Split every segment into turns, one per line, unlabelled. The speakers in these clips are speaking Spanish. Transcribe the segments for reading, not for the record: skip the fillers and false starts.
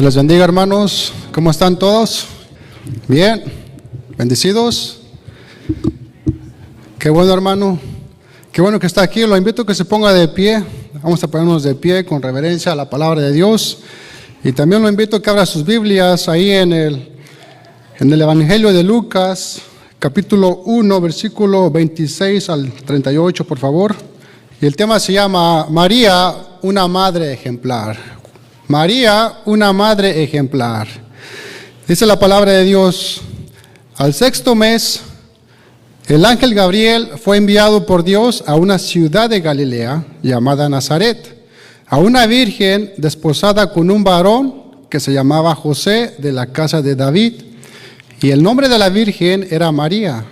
Dios les bendiga, hermanos. ¿Cómo están todos? Bien, bendecidos. Qué bueno, hermano. Qué bueno que está aquí. Lo invito a que se ponga de pie. Vamos a ponernos de pie con reverencia a la palabra de Dios. Y también lo invito a que abra sus Biblias ahí en el Evangelio de Lucas, capítulo 1, versículo 26 al 38, por favor. Y el tema se llama María, una madre ejemplar. María, una madre ejemplar. Dice la palabra de Dios: al sexto mes, el ángel Gabriel fue enviado por Dios a una ciudad de Galilea llamada Nazaret, a una virgen desposada con un varón que se llamaba José, de la casa de David, y el nombre de la virgen era María.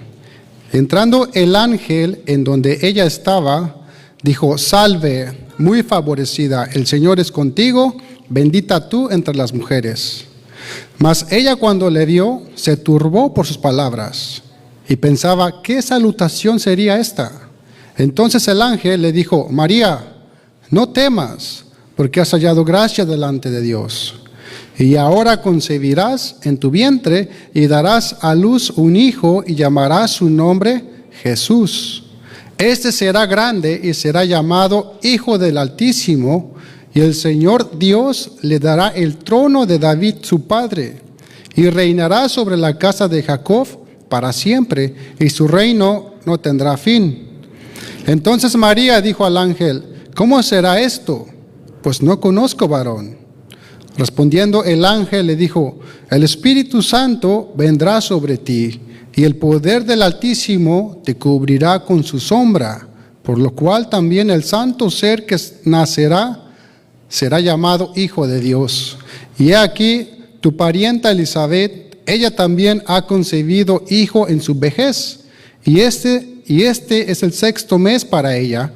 Entrando el ángel en donde ella estaba, dijo: salve, muy favorecida, el Señor es contigo, bendita tú entre las mujeres. Mas ella, cuando le vio, se turbó por sus palabras y pensaba: ¿qué salutación sería esta? Entonces el ángel le dijo: María, no temas, porque has hallado gracia delante de Dios. Y ahora concebirás en tu vientre y darás a luz un hijo y llamarás su nombre Jesús. Este será grande y será llamado Hijo del Altísimo, y el Señor Dios le dará el trono de David su padre, y reinará sobre la casa de Jacob para siempre, y su reino no tendrá fin. Entonces María dijo al ángel: ¿cómo será esto? Pues no conozco varón. Respondiendo el ángel le dijo: el Espíritu Santo vendrá sobre ti, y el poder del Altísimo te cubrirá con su sombra, por lo cual también el santo ser que nacerá será llamado Hijo de Dios. Y he aquí, tu parienta Elizabeth, ella también ha concebido hijo en su vejez, y este es el sexto mes para ella,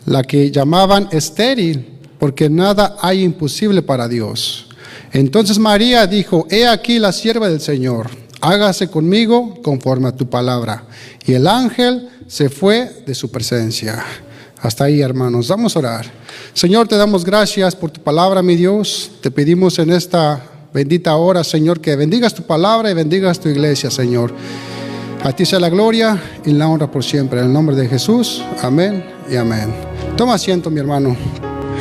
la que llamaban estéril, porque nada hay imposible para Dios. Entonces María dijo: he aquí la sierva del Señor, hágase conmigo conforme a tu palabra. Y el ángel se fue de su presencia. Hasta ahí, hermanos. Vamos a orar. Señor, te damos gracias por tu palabra, mi Dios. Te pedimos en esta bendita hora, Señor, que bendigas tu palabra y bendigas tu iglesia, Señor. A ti sea la gloria y la honra por siempre. En el nombre de Jesús. Amén y amén. Toma asiento, mi hermano.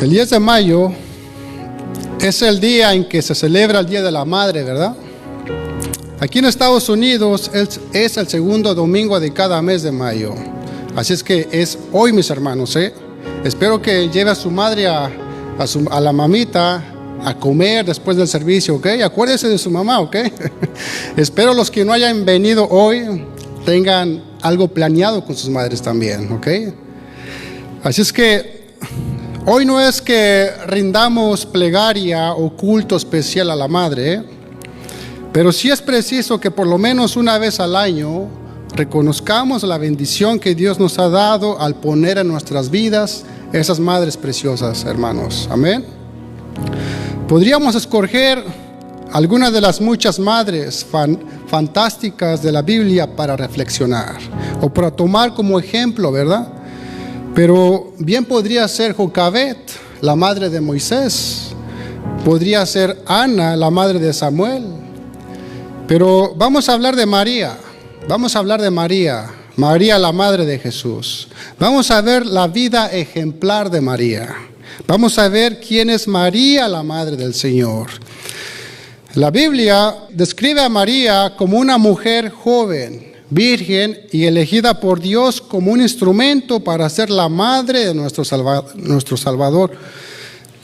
El 10 de mayo es el día en que se celebra el Día de la Madre, ¿verdad? Aquí en Estados Unidos es el segundo domingo de cada mes de mayo. Así es que es hoy, mis hermanos, Espero que lleve a su madre, a la mamita, a comer después del servicio, ¿ok? Acuérdese de su mamá, ¿ok? Espero los que no hayan venido hoy tengan algo planeado con sus madres también, ¿ok? Así es que hoy no es que rindamos plegaria o culto especial a la madre, pero sí es preciso que por lo menos una vez al año reconozcamos la bendición que Dios nos ha dado al poner en nuestras vidas esas madres preciosas, hermanos. Amén. Podríamos escoger algunas de las muchas madres fantásticas de la Biblia para reflexionar o para tomar como ejemplo, ¿verdad? Pero bien podría ser Jocabet, la madre de Moisés. Podría ser Ana, la madre de Samuel. Pero vamos a hablar de María. Vamos a hablar de María, María la madre de Jesús. Vamos a ver la vida ejemplar de María. Vamos a ver quién es María, la madre del Señor. La Biblia describe a María como una mujer joven, virgen y elegida por Dios como un instrumento para ser la madre de nuestro Salvador,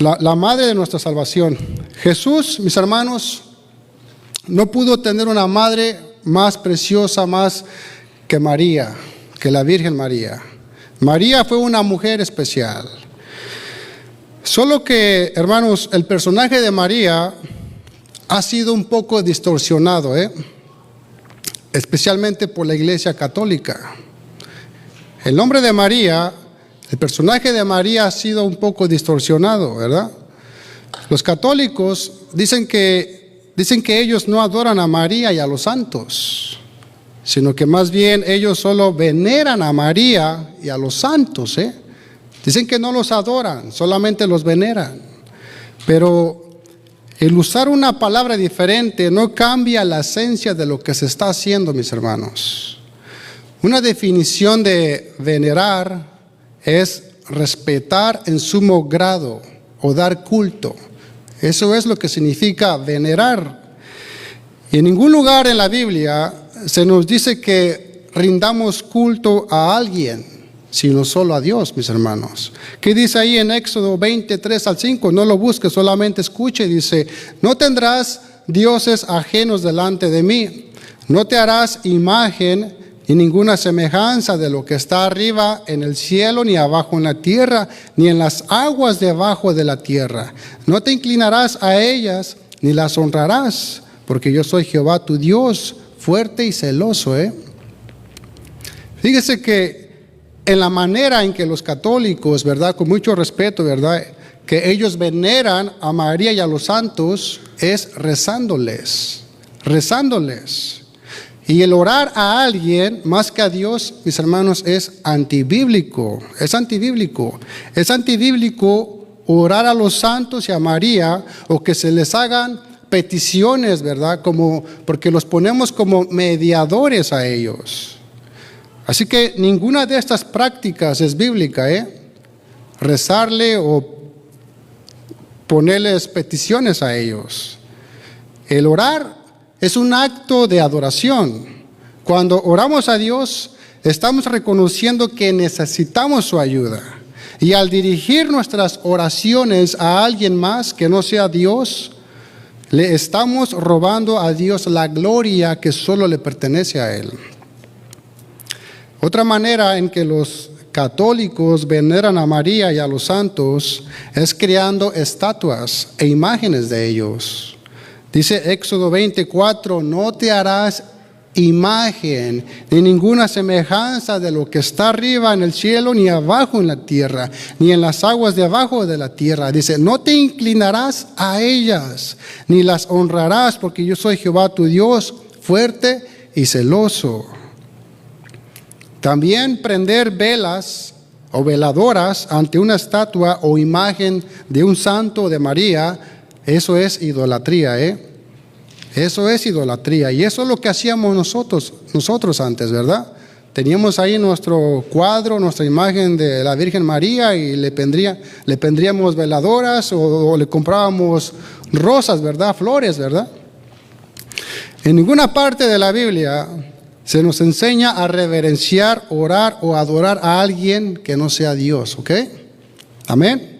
la madre de nuestra salvación. Jesús, mis hermanos, no pudo tener una madre más preciosa, más que María, que la Virgen María. María fue una mujer especial. Solo que, hermanos, el personaje de María ha sido un poco distorsionado, especialmente por la Iglesia Católica. El nombre de María, el personaje de María ha sido un poco distorsionado, ¿verdad? Los católicos dicen que ellos no adoran a María y a los santos, sino que más bien ellos solo veneran a María y a los santos, Dicen que no los adoran, solamente los veneran. Pero El usar una palabra diferente no cambia la esencia de lo que se está haciendo, mis hermanos. Una definición de venerar es respetar en sumo grado o dar culto. Eso es lo que significa venerar. Y en ningún lugar en la Biblia se nos dice que rindamos culto a alguien, sino solo a Dios, mis hermanos. ¿Qué dice ahí en Éxodo 23-5? No lo busques, solamente escuche. Dice: no tendrás dioses ajenos delante de mí, no te harás imagen ni ninguna semejanza de lo que está arriba en el cielo, ni abajo en la tierra, ni en las aguas debajo de la tierra. No te inclinarás a ellas, ni las honrarás, porque yo soy Jehová tu Dios, fuerte y celoso. Fíjese que en la manera en que los católicos, ¿verdad?, con mucho respeto, ¿verdad?, que ellos veneran a María y a los santos, es rezándoles. Y el orar a alguien más que a Dios, mis hermanos, es antibíblico. Es antibíblico orar a los santos y a María, o que se les hagan peticiones, ¿verdad?, porque los ponemos como mediadores a ellos. Así que ninguna de estas prácticas es bíblica, rezarle o ponerles peticiones a ellos. El orar es un acto de adoración. Cuando oramos a Dios, estamos reconociendo que necesitamos su ayuda. Y al dirigir nuestras oraciones a alguien más que no sea Dios, le estamos robando a Dios la gloria que solo le pertenece a Él. Otra manera en que los católicos veneran a María y a los santos es creando estatuas e imágenes de ellos. Dice Éxodo 24: no te harás imagen ni ninguna semejanza de lo que está arriba en el cielo, ni abajo en la tierra, ni en las aguas debajo de la tierra. Dice: no te inclinarás a ellas, ni las honrarás, porque yo soy Jehová tu Dios, fuerte y celoso. También prender velas o veladoras ante una estatua o imagen de un santo o de María, eso es idolatría, Eso es idolatría. Y eso es lo que hacíamos nosotros antes, ¿verdad? Teníamos ahí nuestro cuadro, nuestra imagen de la Virgen María, y le pondríamos veladoras o le comprábamos rosas, ¿verdad? Flores, ¿verdad? En ninguna parte de la Biblia se nos enseña a reverenciar, orar o adorar a alguien que no sea Dios, ¿ok? Amén.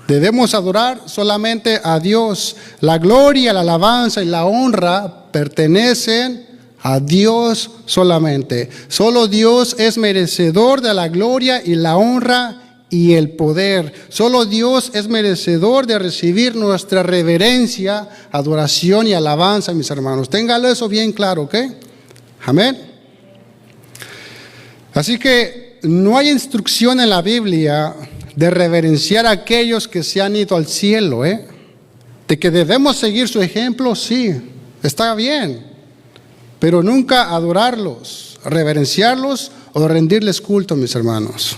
Debemos adorar solamente a Dios. La gloria, la alabanza y la honra pertenecen a Dios solamente. Solo Dios es merecedor de la gloria y la honra y el poder. Solo Dios es merecedor de recibir nuestra reverencia, adoración y alabanza, mis hermanos. Téngalo eso bien claro, ¿ok? Amén. Así que no hay instrucción en la Biblia de reverenciar a aquellos que se han ido al cielo, De que debemos seguir su ejemplo, sí, está bien, pero nunca adorarlos, reverenciarlos o rendirles culto, mis hermanos.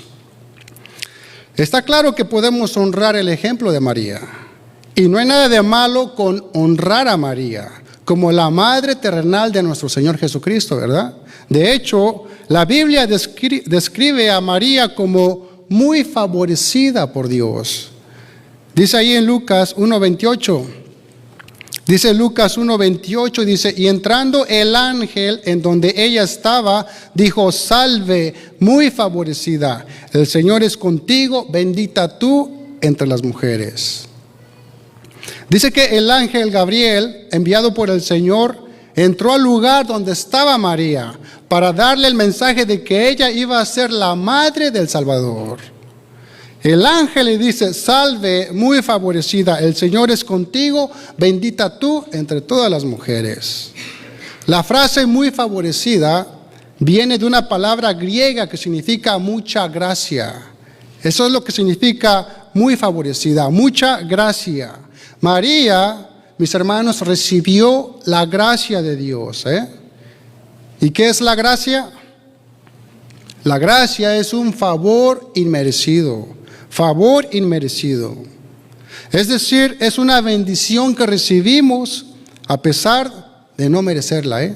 Está claro que podemos honrar el ejemplo de María, y no hay nada de malo con honrar a María como la madre terrenal de nuestro Señor Jesucristo, ¿verdad? De hecho, la Biblia describe a María como muy favorecida por Dios. Dice ahí en Lucas 1:28. Dice Lucas 1:28, dice: y entrando el ángel en donde ella estaba, dijo: salve, muy favorecida, el Señor es contigo, bendita tú entre las mujeres. Dice que el ángel Gabriel, enviado por el Señor, entró al lugar donde estaba María para darle el mensaje de que ella iba a ser la madre del Salvador. El ángel le dice: salve, muy favorecida, el Señor es contigo, bendita tú entre todas las mujeres. La frase muy favorecida viene de una palabra griega que significa mucha gracia. Eso es lo que significa muy favorecida, mucha gracia. María, mis hermanos, recibió la gracia de Dios. ¿Y qué es la gracia? La gracia es un favor inmerecido. Favor inmerecido. Es decir, es una bendición que recibimos a pesar de no merecerla.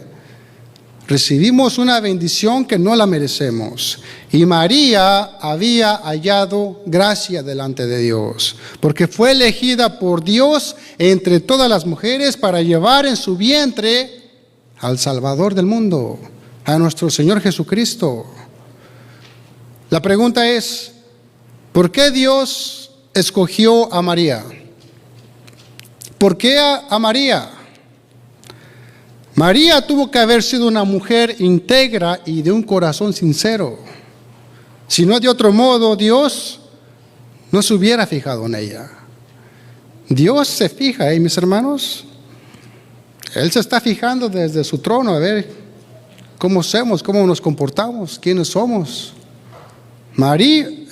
Recibimos una bendición que no la merecemos. Y María había hallado gracia delante de Dios, porque fue elegida por Dios entre todas las mujeres para llevar en su vientre al Salvador del mundo, a nuestro Señor Jesucristo. La pregunta es, ¿por qué Dios escogió a María? ¿Por qué a María? María tuvo que haber sido una mujer íntegra y de un corazón sincero. Si no, de otro modo, Dios no se hubiera fijado en ella. Dios se fija, mis hermanos. Él se está fijando desde su trono a ver cómo somos, cómo nos comportamos, quiénes somos.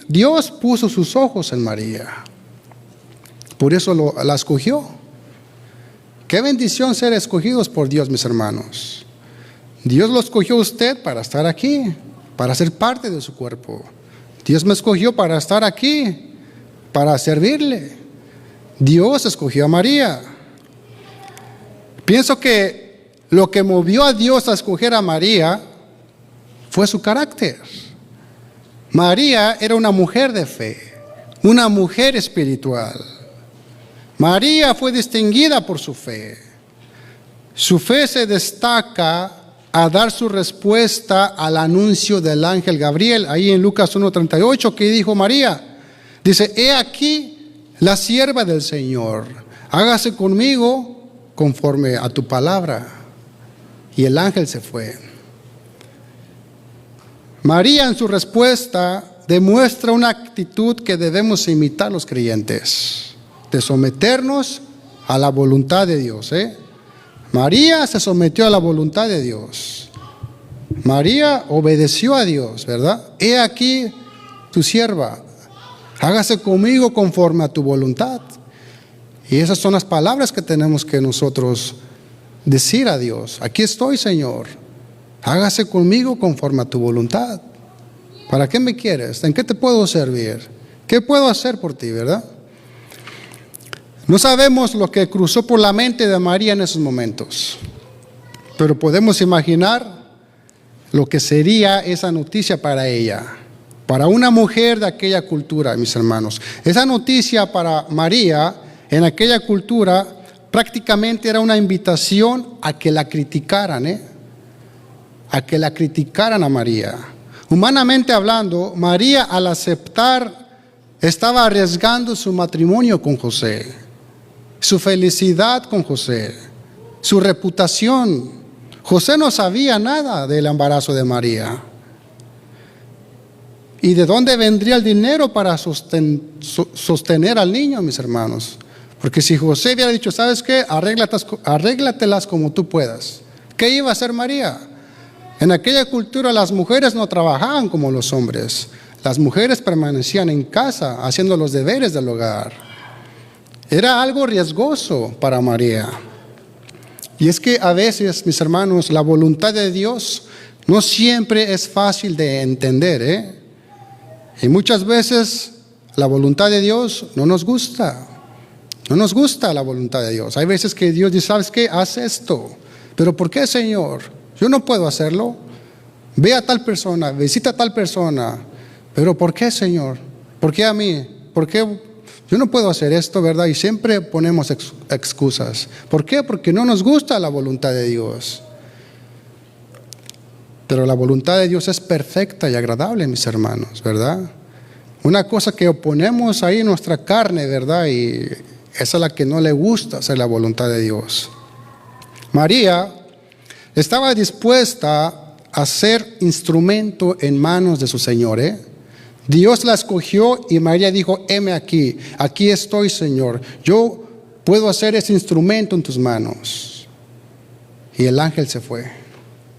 Dios puso sus ojos en María. Por eso la escogió. Qué bendición ser escogidos por Dios, mis hermanos. Dios lo escogió a usted para estar aquí, para ser parte de su cuerpo. Dios me escogió para estar aquí, para servirle. Dios escogió a María. Pienso que lo que movió a Dios a escoger a María fue su carácter. María era una mujer de fe, una mujer espiritual. María fue distinguida por su fe. Su fe se destaca a dar su respuesta al anuncio del ángel Gabriel. Ahí en Lucas 1:38, ¿qué dijo María? Dice, he aquí la sierva del Señor, hágase conmigo conforme a tu palabra. Y el ángel se fue. María en su respuesta demuestra una actitud que debemos imitar los creyentes, de someternos a la voluntad de Dios. María se sometió a la voluntad de Dios. María obedeció a Dios, ¿verdad? He aquí tu sierva, hágase conmigo conforme a tu voluntad. Y esas son las palabras que tenemos que nosotros decir a Dios. Aquí estoy, Señor, hágase conmigo conforme a tu voluntad. ¿Para qué me quieres? ¿En qué te puedo servir? ¿Qué puedo hacer por ti, verdad? No sabemos lo que cruzó por la mente de María en esos momentos, pero podemos imaginar lo que sería esa noticia para ella, para una mujer de aquella cultura, mis hermanos. Esa noticia para María en aquella cultura prácticamente era una invitación a que la criticaran, a que la criticaran a María. Humanamente hablando, María al aceptar estaba arriesgando su matrimonio con José, su felicidad con José, su reputación. José no sabía nada del embarazo de María. ¿Y de dónde vendría el dinero para sostener al niño, mis hermanos? Porque si José hubiera dicho, ¿sabes qué? Arréglatelas como tú puedas. ¿Qué iba a hacer María? En aquella cultura las mujeres no trabajaban como los hombres. Las mujeres permanecían en casa haciendo los deberes del hogar. Era algo riesgoso para María. Y es que a veces, mis hermanos, la voluntad de Dios no siempre es fácil de entender. Y muchas veces la voluntad de Dios no nos gusta. No nos gusta la voluntad de Dios. Hay veces que Dios dice, ¿sabes qué? Haz esto. ¿Pero por qué, Señor? Yo no puedo hacerlo. Ve a tal persona, visita a tal persona. ¿Pero por qué, Señor? ¿Por qué a mí? ¿Por qué yo no puedo hacer esto, verdad? Y siempre ponemos excusas. ¿Por qué? Porque no nos gusta la voluntad de Dios. Pero la voluntad de Dios es perfecta y agradable, mis hermanos, ¿verdad? Una cosa que oponemos ahí en nuestra carne, ¿verdad? Y esa es la que no le gusta hacer la voluntad de Dios. María estaba dispuesta a ser instrumento en manos de su Señor, Dios la escogió y María dijo, heme aquí, aquí estoy, Señor. Yo puedo hacer ese instrumento en tus manos. Y el ángel se fue.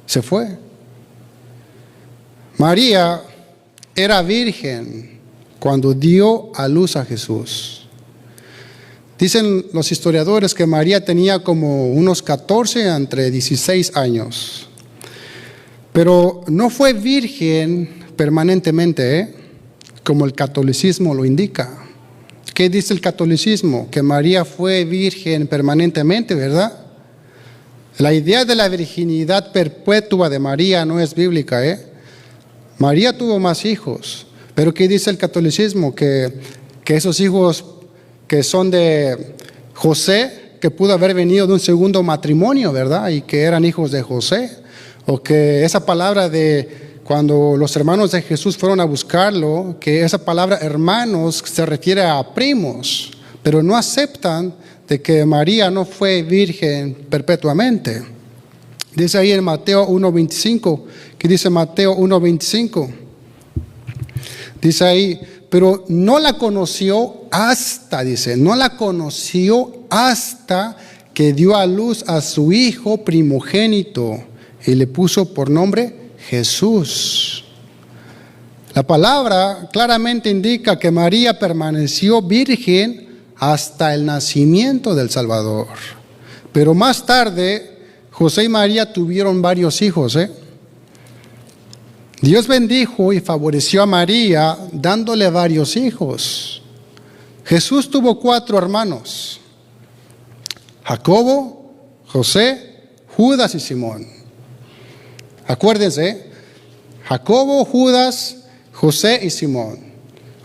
Se fue. María era virgen cuando dio a luz a Jesús. Dicen los historiadores que María tenía como unos 14 entre 16 años. Pero no fue virgen permanentemente, como el catolicismo lo indica, ¿qué dice el catolicismo? Que María fue virgen permanentemente, ¿verdad? La idea de la virginidad perpetua de María no es bíblica, ¿eh? María tuvo más hijos, pero ¿qué dice el catolicismo? Que esos hijos que son de José, que pudo haber venido de un segundo matrimonio, ¿verdad? Y que eran hijos de José. O que esa palabra de cuando los hermanos de Jesús fueron a buscarlo, que esa palabra hermanos se refiere a primos, pero no aceptan de que María no fue virgen perpetuamente. Dice ahí en Mateo 1:25, ¿qué dice Mateo 1:25? Dice ahí, pero no la conoció hasta, dice, no la conoció hasta que dio a luz a su hijo primogénito y le puso por nombre Jesús. La palabra claramente indica que María permaneció virgen hasta el nacimiento del Salvador. Pero más tarde, José y María tuvieron varios hijos, Dios bendijo y favoreció a María dándole varios hijos. Jesús tuvo 4 hermanos: Jacobo, José, Judas y Simón. Acuérdense, Jacobo, Judas, José y Simón.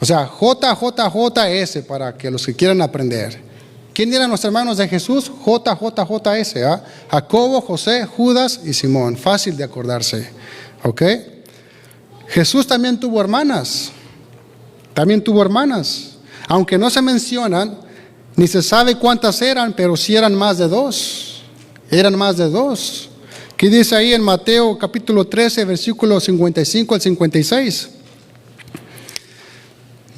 O sea, JJJS para que los que quieran aprender. ¿Quién eran los hermanos de Jesús? JJJS, Jacobo, José, Judas y Simón. Fácil de acordarse, ¿ok? Jesús también tuvo hermanas. Aunque no se mencionan, ni se sabe cuántas eran, pero sí eran más de 2. ¿Qué dice ahí en Mateo capítulo 13, versículos 55 al 56?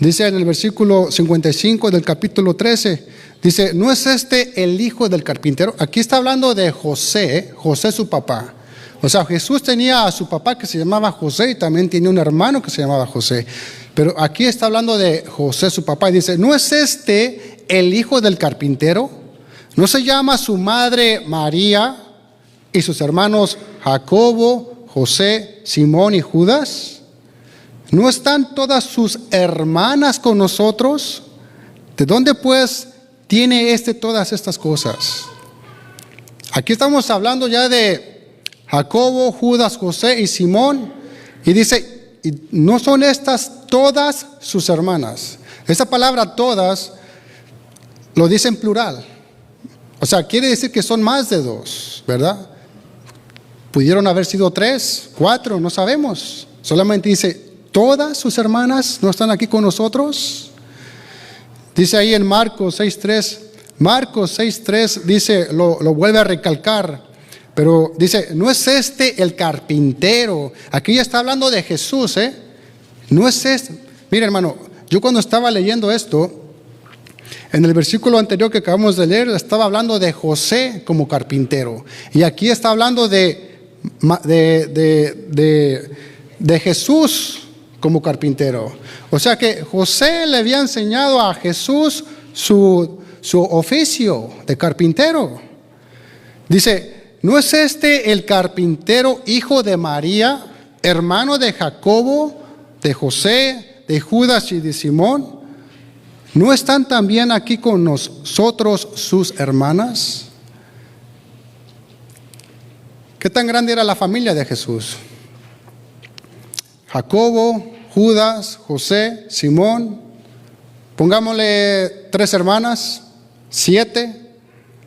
Dice en el versículo 55 del capítulo 13, dice, ¿no es este el hijo del carpintero? Aquí está hablando de José, José su papá. O sea, Jesús tenía a su papá que se llamaba José y también tenía un hermano que se llamaba José. Pero aquí está hablando de José su papá y dice, ¿no es este el hijo del carpintero? ¿No se llama su madre María y sus hermanos Jacobo, José, Simón y Judas? ¿No están todas sus hermanas con nosotros? ¿De dónde pues tiene todas estas cosas? Aquí estamos hablando ya de Jacobo, Judas, José y Simón. Y dice, ¿y no son estas todas sus hermanas? Esa palabra todas lo dice en plural. O sea, quiere decir que son más de 2, ¿verdad? Pudieron haber sido 3, 4, no sabemos. Solamente dice, ¿todas sus hermanas no están aquí con nosotros? Dice ahí en Marcos 6:3. Marcos 6:3 dice, lo vuelve a recalcar. Pero dice, ¿no es este el carpintero? Aquí ya está hablando de Jesús, No es este. Mira, hermano, yo cuando estaba leyendo esto, en el versículo anterior que acabamos de leer, estaba hablando de José como carpintero. Y aquí está hablando de Jesús como carpintero. O sea que José le había enseñado a Jesús su oficio de carpintero. Dice, ¿no es este el carpintero hijo de María, hermano de Jacobo, de José, de Judas y de Simón? ¿No están también aquí con nosotros sus hermanas? ¿Qué tan grande era la familia de Jesús? Jacobo, Judas, José, Simón. Pongámosle 3 hermanas, 7,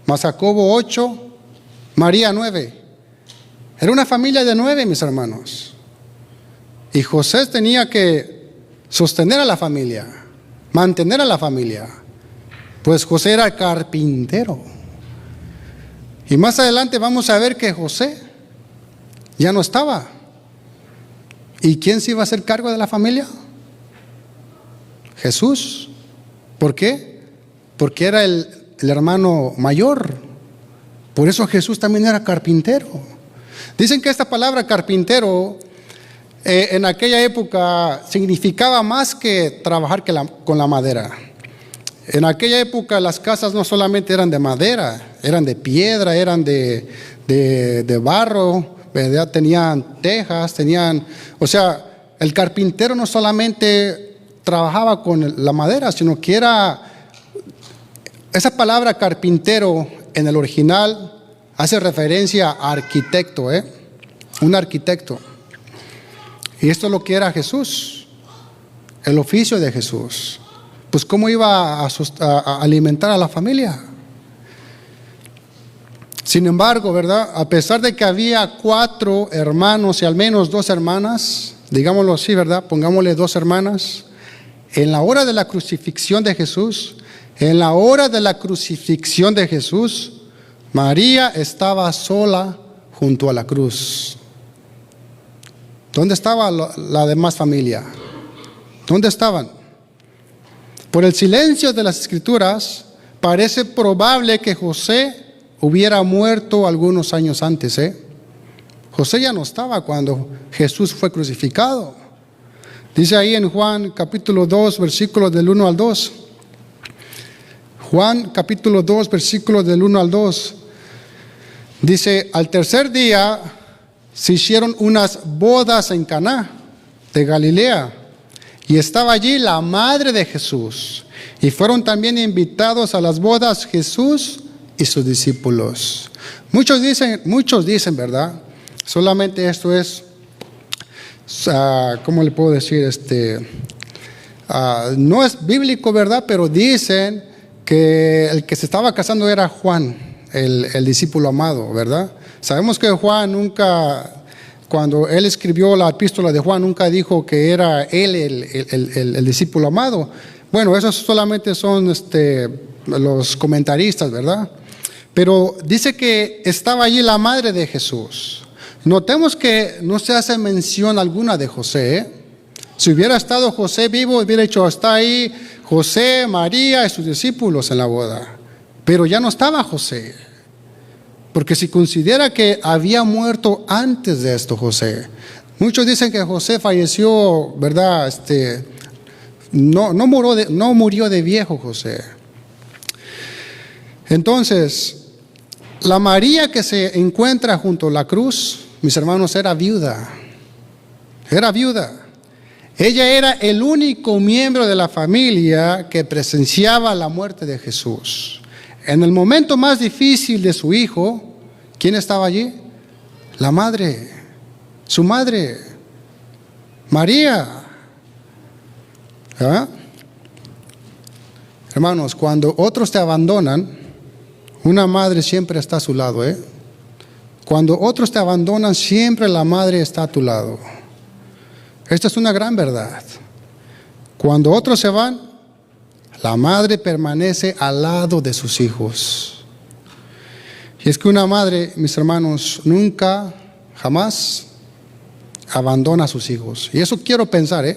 más Jacobo 8, María 9. Era una familia de 9, mis hermanos. Y José tenía que sostener a la familia, mantener a la familia. Pues José era carpintero. Y más adelante vamos a ver que José ya no estaba. ¿Y quién se iba a hacer cargo de la familia? Jesús. ¿Por qué? Porque era el hermano mayor. Por eso Jesús también era carpintero. Dicen que esta palabra carpintero en aquella época significaba más que trabajar con la madera. En aquella época las casas no solamente eran de madera, eran de piedra, eran de barro, ¿verdad? Tenían tejas, o sea, el carpintero no solamente trabajaba con la madera, sino que era Esa palabra carpintero en el original hace referencia a arquitecto, un arquitecto. Y esto es lo que era Jesús, el oficio de Jesús. Pues ¿cómo iba a alimentar a la familia? Sin embargo, ¿verdad? A pesar de que había 4 hermanos y al menos 2 hermanas, digámoslo así, ¿verdad? Pongámosle 2 hermanas. En la hora de la crucifixión de Jesús, María estaba sola junto a la cruz. ¿Dónde estaba la demás familia? ¿Dónde estaban? Por el silencio de las Escrituras, parece probable que José hubiera muerto algunos años antes. José ya no estaba cuando Jesús fue crucificado. Dice ahí en Juan capítulo 2, versículos del 1 al 2. Juan capítulo 2, versículos del 1 al 2. Dice, al tercer día se hicieron unas bodas en Caná de Galilea, y estaba allí la madre de Jesús, y fueron también invitados a las bodas Jesús y sus discípulos. Muchos dicen, ¿verdad? Solamente esto es, ¿cómo le puedo decir? No es bíblico, ¿verdad? Pero dicen que el que se estaba casando era Juan, el discípulo amado, ¿verdad? Sabemos que Juan nunca, cuando él escribió la epístola de Juan, nunca dijo que era él el discípulo amado. Bueno, esos solamente son los comentaristas, ¿verdad? Pero dice que estaba allí la madre de Jesús. Notemos que no se hace mención alguna de José. Si hubiera estado José vivo, hubiera dicho, está ahí José, María y sus discípulos en la boda. Pero ya no estaba José. Porque si considera que había muerto antes de esto José. Muchos dicen que José falleció, ¿verdad? No murió de viejo José. Entonces, la María que se encuentra junto a la cruz, mis hermanos, era viuda. Era viuda. Ella era el único miembro de la familia que presenciaba la muerte de Jesús. En el momento más difícil de su hijo, ¿quién estaba allí? La madre, su madre, María. ¿Ah? Hermanos, cuando otros te abandonan, una madre siempre está a su lado. Cuando otros te abandonan, siempre la madre está a tu lado. Esta es una gran verdad. Cuando otros se van, la madre permanece al lado de sus hijos. Y es que una madre, mis hermanos, nunca, jamás abandona a sus hijos. Y eso quiero pensar,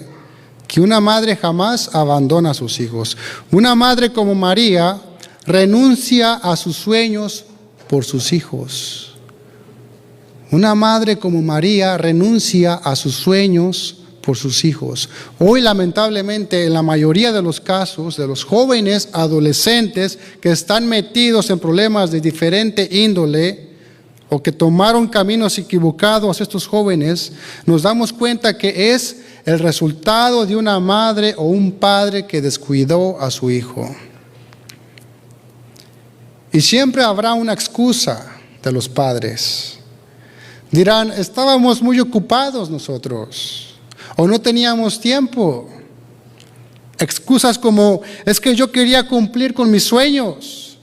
que una madre jamás abandona a sus hijos. Una madre como María renuncia a sus sueños por sus hijos. Una madre como María renuncia a sus sueños por sus hijos. Hoy, lamentablemente, en la mayoría de los casos, de los jóvenes adolescentes que están metidos en problemas de diferente índole o que tomaron caminos equivocados, estos jóvenes, nos damos cuenta que es el resultado de una madre o un padre que descuidó a su hijo. Y siempre habrá una excusa de los padres. Dirán, estábamos muy ocupados nosotros, o no teníamos tiempo. Excusas como, es que yo quería cumplir con mis sueños.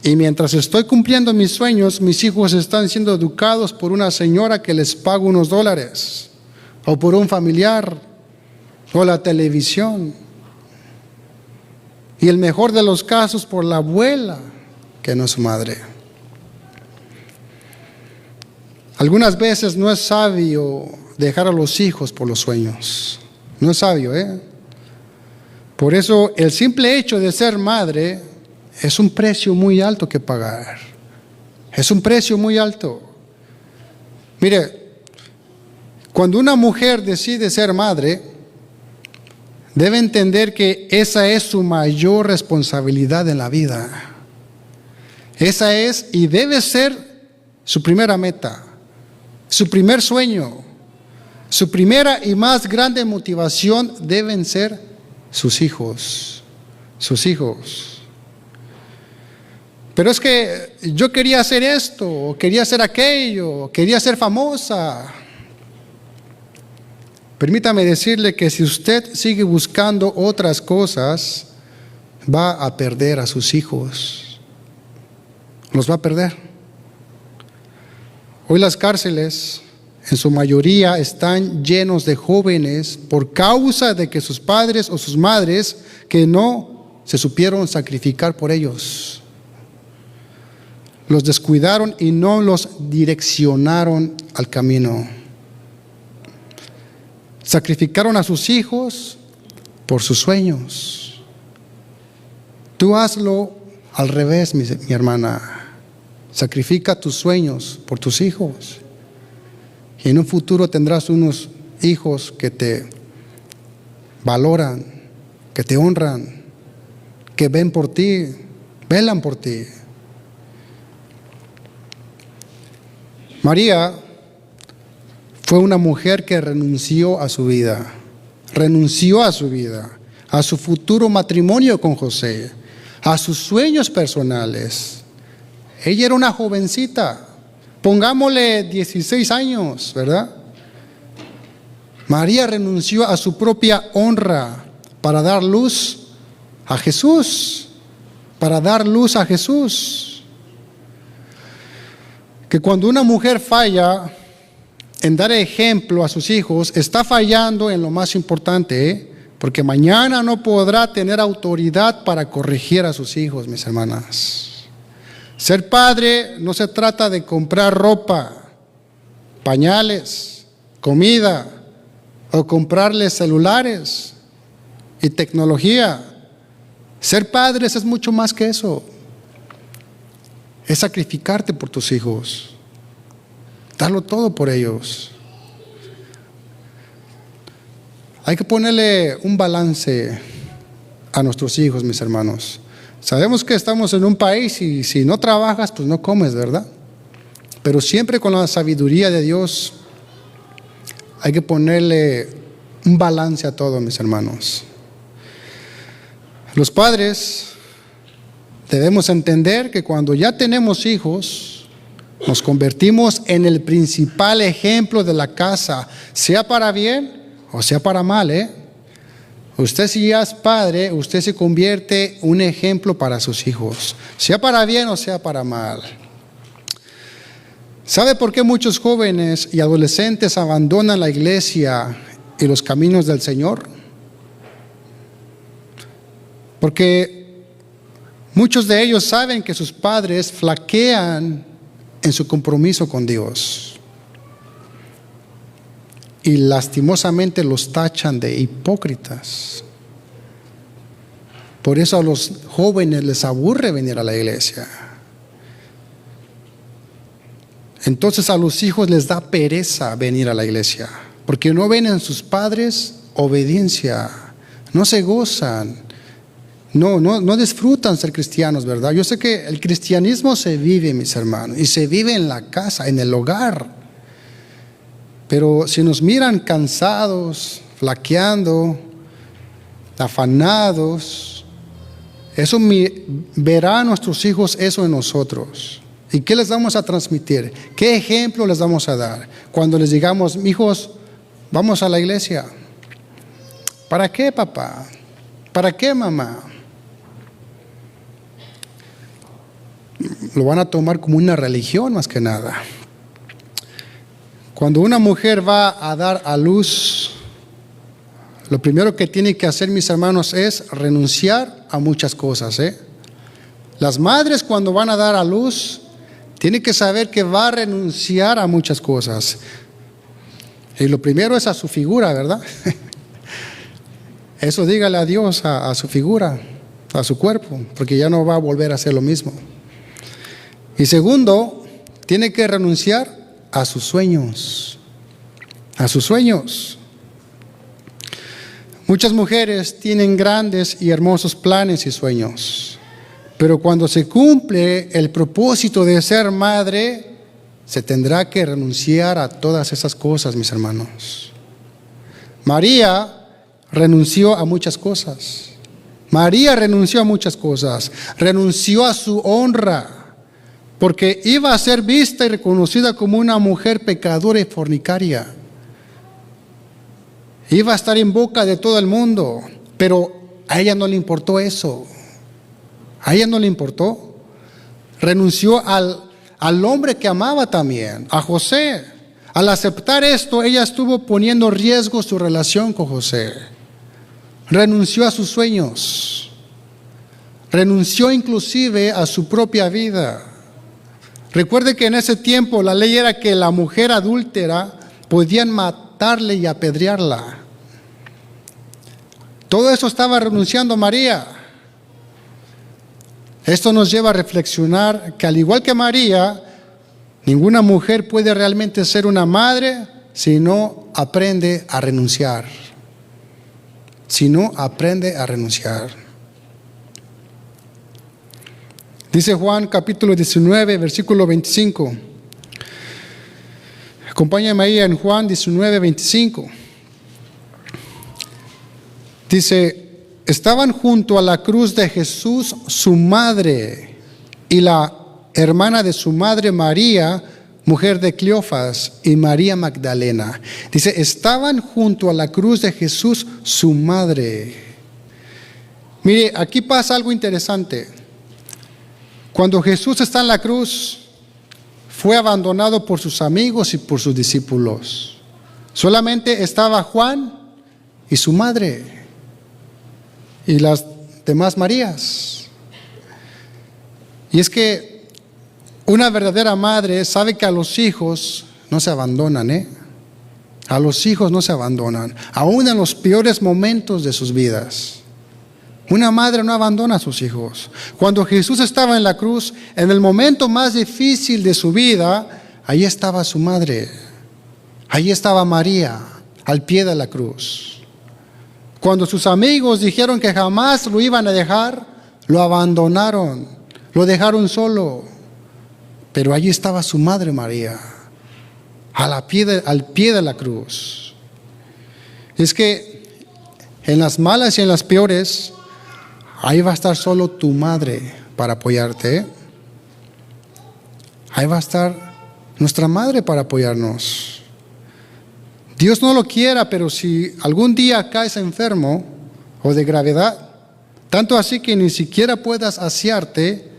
Y mientras estoy cumpliendo mis sueños, mis hijos están siendo educados por una señora que les paga unos dólares, o por un familiar, o la televisión. Y el mejor de los casos, por la abuela, que no es su madre. Algunas veces no es sabio dejar a los hijos por los sueños. No es sabio, Por eso el simple hecho de ser madre es un precio muy alto que pagar. Es un precio muy alto. Mire, cuando una mujer decide ser madre, debe entender que esa es su mayor responsabilidad en la vida. Esa es y debe ser su primera meta, su primer sueño, su primera y más grande motivación deben ser sus hijos, sus hijos. Pero es que yo quería hacer esto, quería hacer aquello, quería ser famosa. Permítame decirle que si usted sigue buscando otras cosas, va a perder a sus hijos. Los va a perder. Hoy las cárceles, en su mayoría, están llenos de jóvenes por causa de que sus padres o sus madres que no se supieron sacrificar por ellos. Los descuidaron y no los direccionaron al camino. Sacrificaron a sus hijos por sus sueños. Tú hazlo al revés, mi hermana. Sacrifica tus sueños por tus hijos. Y en un futuro tendrás unos hijos que te valoran, que te honran, que ven por ti, velan por ti. María fue una mujer que renunció a su vida, a su futuro matrimonio con José, a sus sueños personales. Ella era una jovencita, pongámosle 16 años, ¿verdad? María renunció a su propia honra para dar luz a Jesús, Que cuando una mujer falla en dar ejemplo a sus hijos, está fallando en lo más importante, porque mañana no podrá tener autoridad para corregir a sus hijos, mis hermanas. Ser padre no se trata de comprar ropa, pañales, comida, o comprarles celulares y tecnología. Ser padres es mucho más que eso. Es sacrificarte por tus hijos, darlo todo por ellos. Hay que ponerle un balance a nuestros hijos, mis hermanos. Sabemos que estamos en un país y si no trabajas, pues no comes, ¿verdad? Pero siempre con la sabiduría de Dios hay que ponerle un balance a todo, mis hermanos. Los padres debemos entender que cuando ya tenemos hijos, nos convertimos en el principal ejemplo de la casa, sea para bien o sea para mal, Usted si ya es padre, usted se convierte en un ejemplo para sus hijos, sea para bien o sea para mal. ¿Sabe por qué muchos jóvenes y adolescentes abandonan la iglesia y los caminos del Señor? Porque muchos de ellos saben que sus padres flaquean en su compromiso con Dios. Y lastimosamente los tachan de hipócritas. Por eso a los jóvenes les aburre venir a la iglesia. Entonces a los hijos les da pereza venir a la iglesia, porque no ven en sus padres obediencia, no se gozan, no disfrutan ser cristianos, ¿verdad? Yo sé que el cristianismo se vive, mis hermanos, y se vive en la casa, en el hogar. Pero si nos miran cansados, flaqueando, afanados, eso verán nuestros hijos eso en nosotros. ¿Y qué les vamos a transmitir? ¿Qué ejemplo les vamos a dar? Cuando les digamos, hijos, vamos a la iglesia. ¿Para qué, papá? ¿Para qué, mamá? Lo van a tomar como una religión más que nada. Cuando una mujer va a dar a luz, lo primero que tiene que hacer, mis hermanos, es renunciar a muchas cosas, Las madres cuando van a dar a luz, tienen que saber que va a renunciar a muchas cosas. Y lo primero es a su figura, ¿verdad? Eso dígale a Dios, a su figura, a su cuerpo, porque ya no va a volver a hacer lo mismo. Y segundo, tiene que renunciar a sus sueños, Muchas mujeres tienen grandes y hermosos planes y sueños, pero cuando se cumple el propósito de ser madre, se tendrá que renunciar a todas esas cosas, mis hermanos. María renunció a muchas cosas María renunció a muchas cosas. Renunció a su honra, porque iba a ser vista y reconocida como una mujer pecadora y fornicaria. Iba a estar en boca de todo el mundo, pero a ella no le importó eso. A ella no le importó. Renunció al hombre que amaba también, a José. Al aceptar esto, ella estuvo poniendo en riesgo su relación con José. Renunció a sus sueños. Renunció inclusive a su propia vida. Recuerde que en ese tiempo la ley era que la mujer adúltera podían matarle y apedrearla. Todo eso estaba renunciando María. Esto nos lleva a reflexionar que al igual que María, ninguna mujer puede realmente ser una madre si no aprende a renunciar. Si no aprende a renunciar. Dice Juan capítulo 19, versículo 25. Acompáñame ahí en Juan 19, 25. Dice, estaban junto a la cruz de Jesús su madre y la hermana de su madre María, mujer de Cleofas, y María Magdalena. Dice, estaban junto a la cruz de Jesús su madre. Mire, aquí pasa algo interesante. Cuando Jesús está en la cruz, fue abandonado por sus amigos y por sus discípulos. Solamente estaba Juan y su madre y las demás Marías. Y es que una verdadera madre sabe que a los hijos no se abandonan, A los hijos no se abandonan, aún en los peores momentos de sus vidas. Una madre no abandona a sus hijos. Cuando Jesús estaba en la cruz, en el momento más difícil de su vida, ahí estaba su madre. Ahí estaba María, al pie de la cruz. Cuando sus amigos dijeron que jamás lo iban a dejar, lo abandonaron, lo dejaron solo. Pero allí estaba su madre María, al pie de la cruz. Es que en las malas y en las peores, ahí va a estar solo tu madre para apoyarte. Ahí va a estar nuestra madre para apoyarnos. Dios no lo quiera, pero si algún día caes enfermo o de gravedad, tanto así que ni siquiera puedas asearte,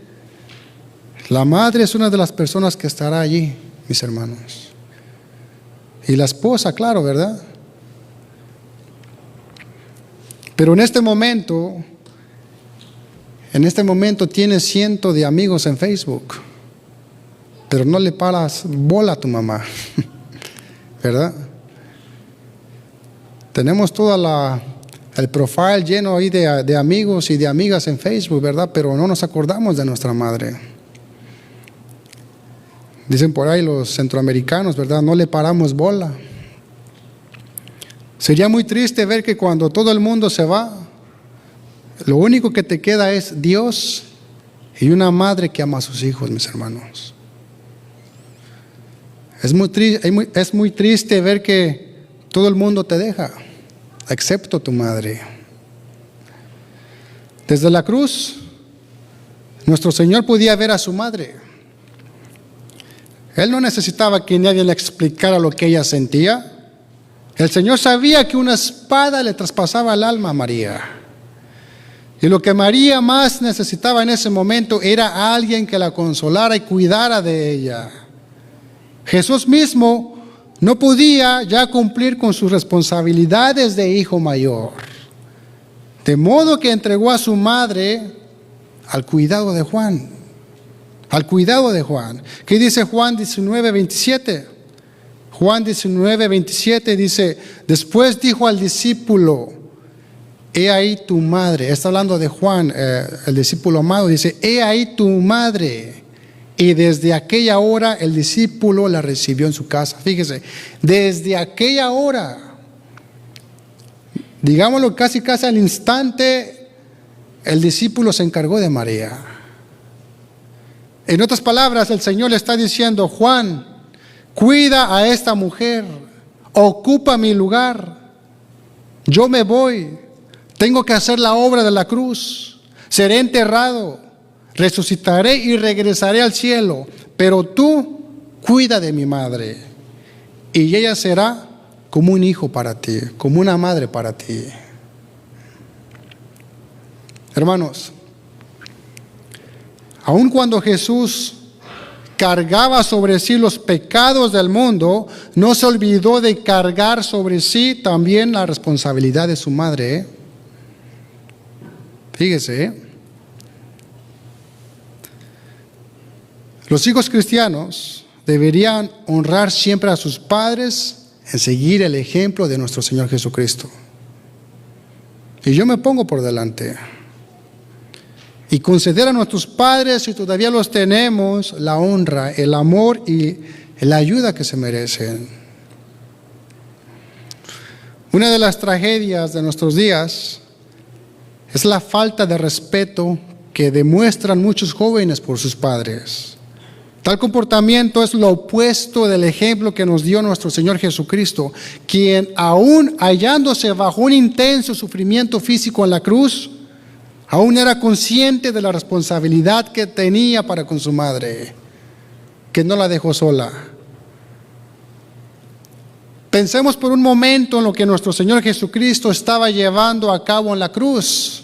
la madre es una de las personas que estará allí, mis hermanos. Y la esposa, claro, ¿verdad? Pero en este momento tienes cientos de amigos en Facebook, pero no le paras bola a tu mamá, ¿verdad? Tenemos el profile lleno ahí de amigos y de amigas en Facebook, ¿verdad? Pero no nos acordamos de nuestra madre. Dicen por ahí los centroamericanos, ¿verdad? No le paramos bola. Sería muy triste ver que cuando todo el mundo se va, lo único que te queda es Dios y una madre que ama a sus hijos, mis hermanos. Es muy triste ver que todo el mundo te deja, excepto tu madre. Desde la cruz, nuestro Señor podía ver a su madre. Él no necesitaba que nadie le explicara lo que ella sentía. El Señor sabía que una espada le traspasaba el alma a María. Y lo que María más necesitaba en ese momento era a alguien que la consolara y cuidara de ella. Jesús mismo no podía ya cumplir con sus responsabilidades de hijo mayor. De modo que entregó a su madre al cuidado de Juan. Al cuidado de Juan. ¿Qué dice Juan 19, 27? Juan 19, 27 dice, después dijo al discípulo, he ahí tu madre. Está hablando de Juan, el discípulo amado, dice, he ahí tu madre. Y desde aquella hora el discípulo la recibió en su casa. Fíjese, desde aquella hora, digámoslo casi al instante, el discípulo se encargó de María. En otras palabras, el Señor le está diciendo, Juan, cuida a esta mujer, ocupa mi lugar, yo me voy, Tengo que hacer la obra de la cruz. Seré enterrado, resucitaré y regresaré al cielo. Pero tú cuida de mi madre y ella será como un hijo para ti, como una madre para ti. Hermanos, aun cuando Jesús cargaba sobre sí los pecados del mundo, no se olvidó de cargar sobre sí también la responsabilidad de su madre. Fíjese, los hijos cristianos deberían honrar siempre a sus padres en seguir el ejemplo de nuestro Señor Jesucristo. Y yo me pongo por delante y conceder a nuestros padres, si todavía los tenemos, la honra, el amor y la ayuda que se merecen. Una de las tragedias de nuestros días es la falta de respeto que demuestran muchos jóvenes por sus padres. Tal comportamiento es lo opuesto del ejemplo que nos dio nuestro Señor Jesucristo, quien aún hallándose bajo un intenso sufrimiento físico en la cruz, aún era consciente de la responsabilidad que tenía para con su madre, que no la dejó sola. Pensemos por un momento en lo que nuestro Señor Jesucristo estaba llevando a cabo en la cruz: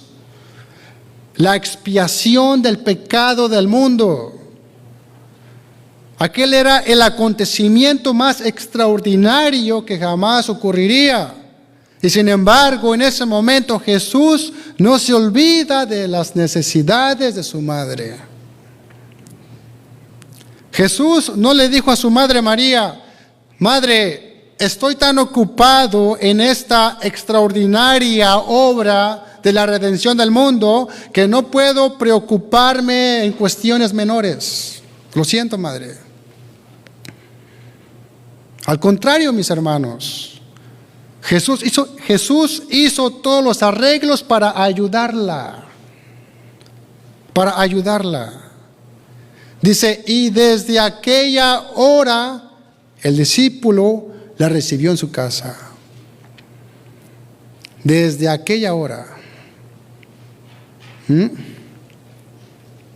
la expiación del pecado del mundo. Aquel era el acontecimiento más extraordinario que jamás ocurriría. Y sin embargo, en ese momento Jesús no se olvida de las necesidades de su madre. Jesús no le dijo a su madre María: Madre, estoy tan ocupado en esta extraordinaria obra de la redención del mundo que no puedo preocuparme en cuestiones menores. Lo siento, madre. Al contrario, mis hermanos, Jesús hizo todos los arreglos para ayudarla. Dice, y desde aquella hora el discípulo la recibió en su casa. Desde aquella hora.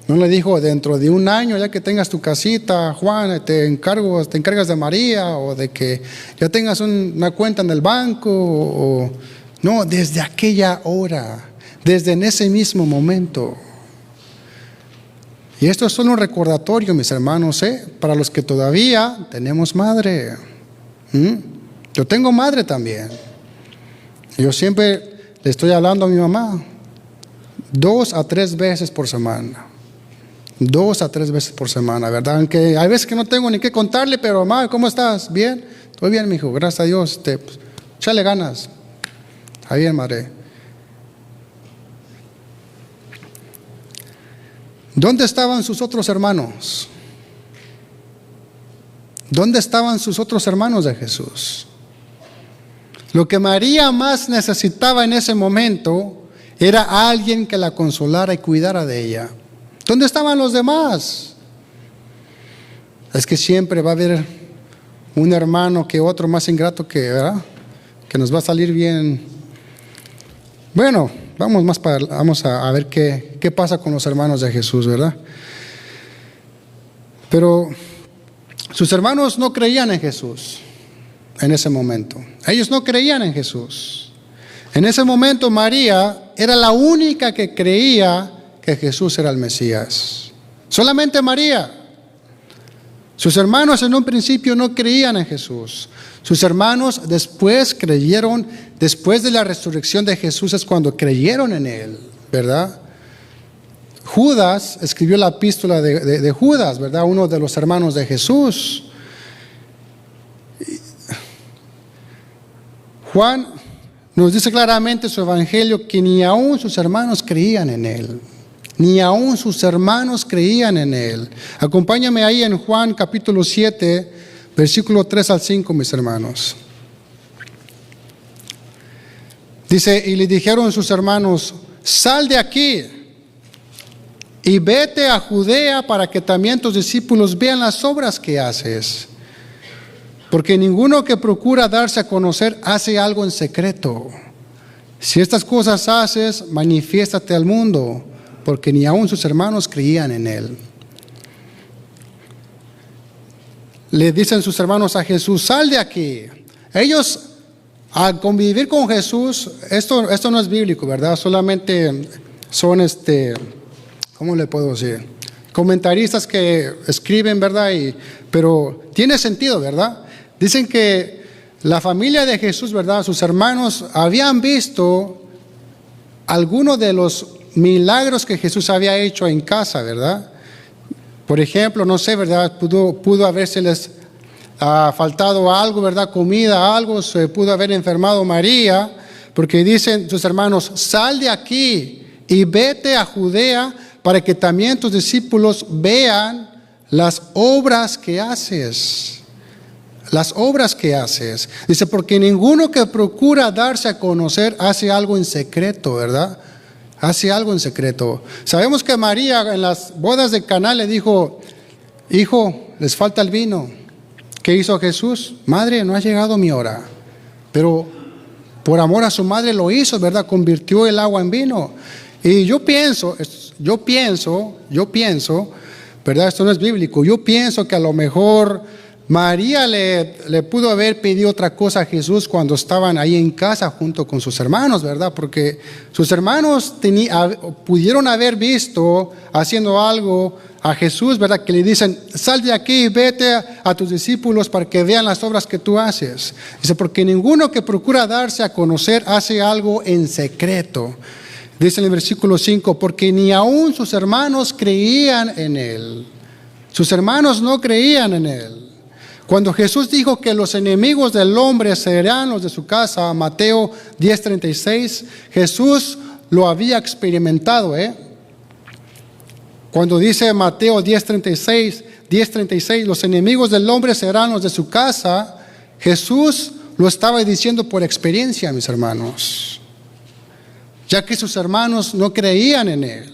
No le dijo, dentro de un año, ya que tengas tu casita, Juan, te encargas de María, o de que ya tengas una cuenta en el banco. No, desde aquella hora, desde en ese mismo momento. Y esto es solo un recordatorio, mis hermanos, para los que todavía tenemos madre. Yo tengo madre también. Yo siempre le estoy hablando a mi mamá 2 a 3 veces por semana. 2 a 3 veces por semana, ¿verdad? Aunque hay veces que no tengo ni qué contarle, pero mamá, ¿cómo estás? ¿Bien? Estoy bien, mijo, gracias a Dios. Pues, échale ganas. Está bien, madre. ¿Dónde estaban sus otros hermanos? ¿Dónde estaban sus otros hermanos de Jesús? Lo que María más necesitaba en ese momento era alguien que la consolara y cuidara de ella. ¿Dónde estaban los demás? Es que siempre va a haber un hermano que otro más ingrato ¿verdad? Que nos va a salir bien. Bueno, vamos a ver qué pasa con los hermanos de Jesús, ¿verdad? Pero sus hermanos no creían en Jesús en ese momento. Ellos no creían en Jesús. En ese momento María era la única que creía que Jesús era el Mesías. Solamente María. Sus hermanos en un principio no creían en Jesús. Sus hermanos después creyeron, después de la resurrección de Jesús es cuando creyeron en Él, ¿verdad? Judas escribió la epístola de Judas, ¿verdad? Uno de los hermanos de Jesús. Juan nos dice claramente en su evangelio que ni aún sus hermanos creían en Él. Ni aún sus hermanos creían en Él. Acompáñame ahí en Juan capítulo 7, versículo 3 al 5, mis hermanos. Dice, y le dijeron sus hermanos, sal de aquí y vete a Judea para que también tus discípulos vean las obras que haces. Porque ninguno que procura darse a conocer hace algo en secreto. Si estas cosas haces, manifiéstate al mundo, porque ni aun sus hermanos creían en él. Le dicen sus hermanos a Jesús, sal de aquí. Ellos, al convivir con Jesús, esto no es bíblico, ¿verdad? Solamente son, ¿cómo le puedo decir? Comentaristas que escriben, ¿verdad? Pero tiene sentido, ¿verdad? Dicen que la familia de Jesús, ¿verdad? Sus hermanos habían visto algunos de los milagros que Jesús había hecho en casa, ¿verdad? Por ejemplo, no sé, ¿verdad? Pudo habérseles faltado algo, ¿verdad? Comida, algo, se pudo haber enfermado María, porque dicen sus hermanos, sal de aquí y vete a Judea para que también tus discípulos vean las obras que haces. Las obras que haces. Dice, porque ninguno que procura darse a conocer hace algo en secreto, ¿verdad? Hace algo en secreto. Sabemos que María en las bodas de Caná le dijo, hijo, les falta el vino. ¿Qué hizo Jesús? Madre, no ha llegado mi hora. Pero por amor a su madre lo hizo, ¿verdad? Convirtió el agua en vino. Y yo pienso, ¿verdad? Esto no es bíblico. Yo pienso que a lo mejor María le pudo haber pedido otra cosa a Jesús cuando estaban ahí en casa junto con sus hermanos, ¿verdad? Porque sus hermanos pudieron haber visto haciendo algo a Jesús, ¿verdad? Que le dicen, sal de aquí y vete a tus discípulos para que vean las obras que tú haces. Dice, porque ninguno que procura darse a conocer hace algo en secreto. Dice en el versículo 5, porque ni aun sus hermanos creían en él. Sus hermanos no creían en él. Cuando Jesús dijo que los enemigos del hombre serán los de su casa, Mateo 10:36, Jesús lo había experimentado, Cuando dice Mateo 10:36, los enemigos del hombre serán los de su casa, Jesús lo estaba diciendo por experiencia, mis hermanos, ya que sus hermanos no creían en él.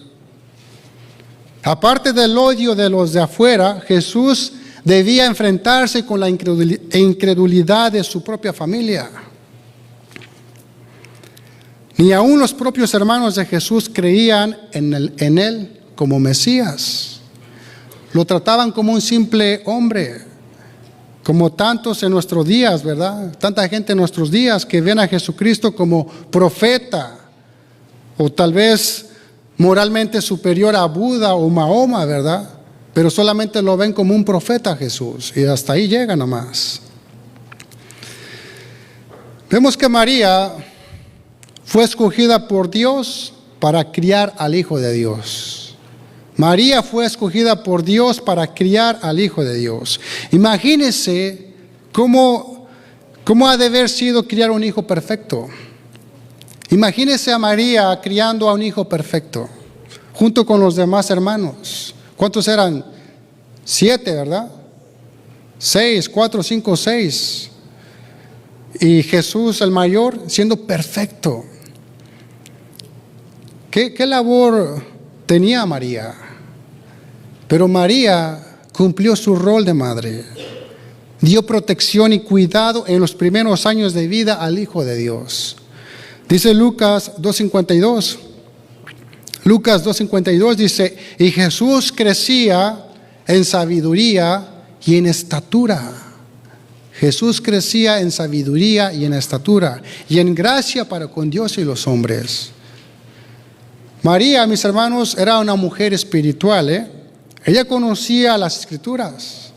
Aparte del odio de los de afuera, Jesús debía enfrentarse con la incredulidad de su propia familia. Ni aun los propios hermanos de Jesús creían en él como Mesías. Lo trataban como un simple hombre, como tantos en nuestros días, ¿verdad? Tanta gente en nuestros días que ven a Jesucristo como profeta, o tal vez moralmente superior a Buda o Mahoma, ¿verdad? Pero solamente lo ven como un profeta Jesús, y hasta ahí llega nomás. Vemos que María fue escogida por Dios para criar al Hijo de Dios. María fue escogida por Dios para criar al Hijo de Dios. Imagínense cómo ha de haber sido criar un hijo perfecto. Imagínense a María criando a un hijo perfecto, junto con los demás hermanos. ¿Cuántos eran? 7, ¿verdad? 6, 4, 5, 6. Y Jesús el mayor siendo perfecto. ¿Qué labor tenía María? Pero María cumplió su rol de madre. Dio protección y cuidado en los primeros años de vida al Hijo de Dios. Dice Lucas 2:52. Lucas 2:52 dice, y Jesús crecía en sabiduría y en estatura. Jesús crecía en sabiduría y en estatura y en gracia para con Dios y los hombres. María, mis hermanos, era una mujer espiritual, Ella conocía las Escrituras.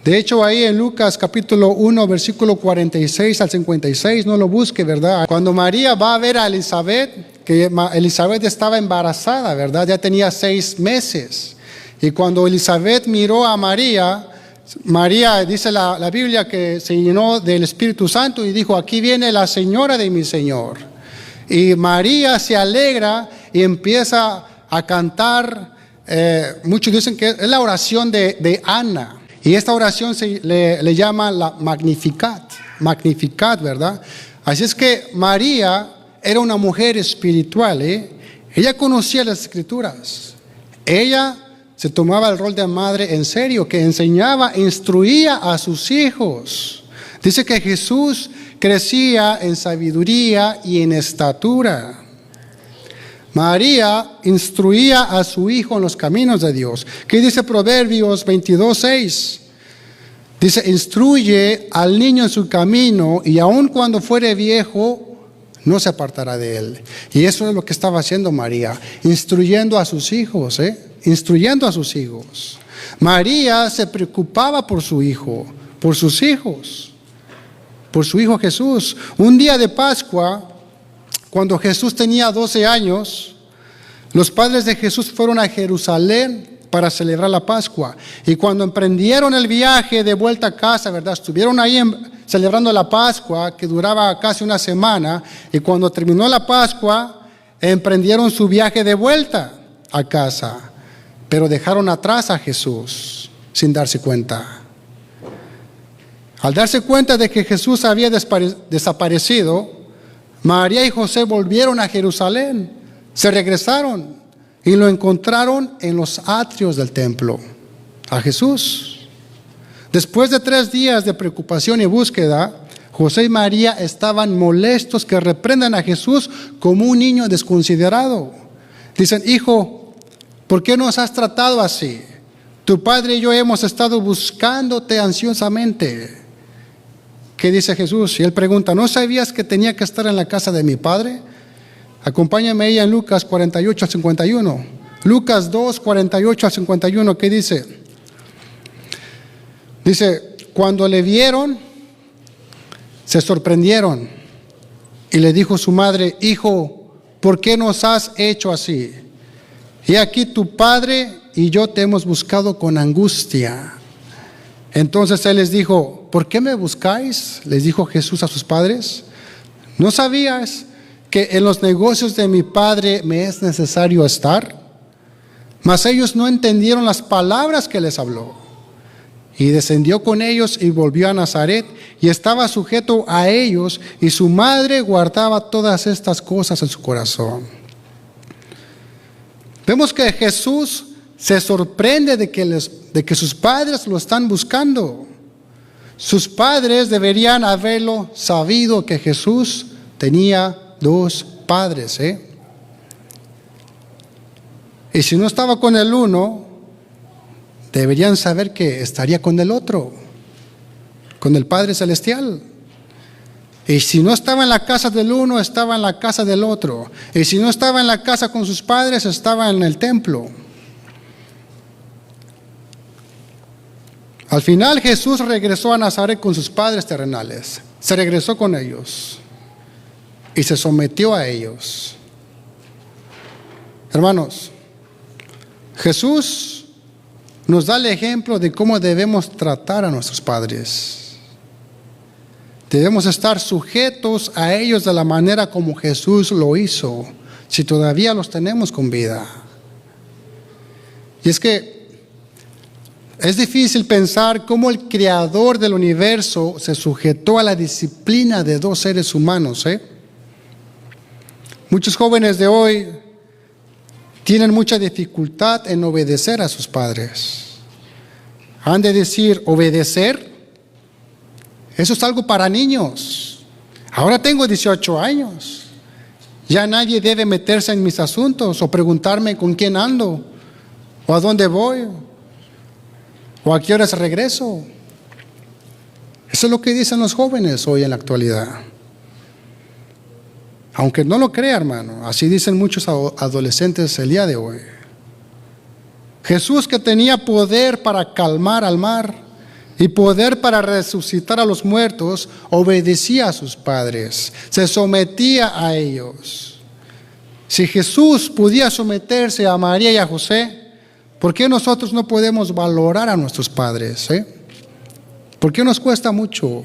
De hecho, ahí en Lucas capítulo 1, versículo 46 al 56, no lo busque, ¿verdad? Cuando María va a ver a Elizabeth, que Elizabeth estaba embarazada, ¿verdad? Ya tenía 6 meses. Y cuando Elizabeth miró a María, dice la Biblia que se llenó del Espíritu Santo y dijo, aquí viene la señora de mi Señor. Y María se alegra y empieza a cantar. Muchos dicen que es la oración de Ana. Y esta oración le llama la Magnificat, ¿verdad? Así es que María era una mujer espiritual, Ella conocía las Escrituras. Ella se tomaba el rol de madre en serio, que enseñaba, instruía a sus hijos. Dice que Jesús crecía en sabiduría y en estatura. María instruía a su hijo en los caminos de Dios. ¿Qué dice Proverbios 22:6? Dice, instruye al niño en su camino y aun cuando fuere viejo, no se apartará de él. Y eso es lo que estaba haciendo María, instruyendo a sus hijos, instruyendo a sus hijos. María se preocupaba por su hijo, por sus hijos, por su hijo Jesús. Un día de Pascua, cuando Jesús tenía 12 años, los padres de Jesús fueron a Jerusalén para celebrar la Pascua. Y cuando emprendieron el viaje de vuelta a casa, ¿verdad? Estuvieron ahí celebrando la Pascua, que duraba casi una semana. Y cuando terminó la Pascua, emprendieron su viaje de vuelta a casa. Pero dejaron atrás a Jesús sin darse cuenta. Al darse cuenta de que Jesús había desaparecido, María y José volvieron a Jerusalén, se regresaron y lo encontraron en los atrios del templo, a Jesús. Después de 3 días de preocupación y búsqueda, José y María estaban molestos que reprendan a Jesús como un niño desconsiderado. Dicen, hijo, ¿por qué nos has tratado así? Tu padre y yo hemos estado buscándote ansiosamente. ¿Qué dice Jesús? Y él pregunta, ¿no sabías que tenía que estar en la casa de mi padre? Acompáñame ella en Lucas 48 al 51. Lucas 2, 48 al 51, ¿qué dice? Dice, cuando le vieron, se sorprendieron. Y le dijo su madre, hijo, ¿por qué nos has hecho así? Y aquí tu padre y yo te hemos buscado con angustia. Entonces él les dijo, ¿por qué me buscáis? Les dijo Jesús a sus padres. ¿No sabías que en los negocios de mi padre me es necesario estar? Mas ellos no entendieron las palabras que les habló. Y descendió con ellos y volvió a Nazaret y estaba sujeto a ellos, y su madre guardaba todas estas cosas en su corazón. Vemos que Jesús se sorprende de que sus padres lo están buscando. Sus padres deberían haberlo sabido que Jesús tenía 2 padres, Y si no estaba con el uno, deberían saber que estaría con el otro, con el Padre Celestial. Y si no estaba en la casa del uno, estaba en la casa del otro. Y si no estaba en la casa con sus padres, estaba en el templo. Al final Jesús regresó a Nazaret con sus padres terrenales. Se regresó con ellos y se sometió a ellos. Hermanos, Jesús nos da el ejemplo de cómo debemos tratar a nuestros padres. Debemos estar sujetos a ellos de la manera como Jesús lo hizo, si todavía los tenemos con vida. Y es que es difícil pensar cómo el creador del universo se sujetó a la disciplina de 2 seres humanos. Muchos jóvenes de hoy tienen mucha dificultad en obedecer a sus padres. Han de decir, obedecer, eso es algo para niños. Ahora tengo 18 años. Ya nadie debe meterse en mis asuntos o preguntarme con quién ando, o a dónde voy, o a qué horas regreso. Eso es lo que dicen los jóvenes hoy en la actualidad. Aunque no lo crea, hermano, así dicen muchos adolescentes el día de hoy. Jesús, que tenía poder para calmar al mar y poder para resucitar a los muertos, obedecía a sus padres, se sometía a ellos. Si Jesús podía someterse a María y a José, ¿por qué nosotros no podemos valorar a nuestros padres? ¿Por qué nos cuesta mucho?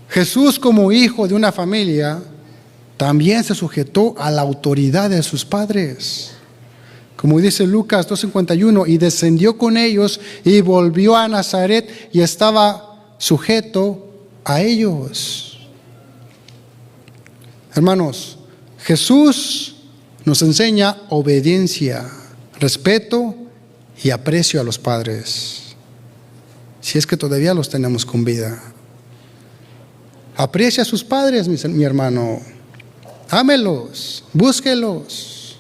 Jesús, como hijo de una familia, también se sujetó a la autoridad de sus padres. Como dice Lucas 2:51, y descendió con ellos y volvió a Nazaret y estaba sujeto a ellos. Hermanos, Jesús nos enseña obediencia, respeto y aprecio a los padres. si es que todavía los tenemos con vida. Aprecia a sus padres, mi hermano. Ámelos, búsquelos.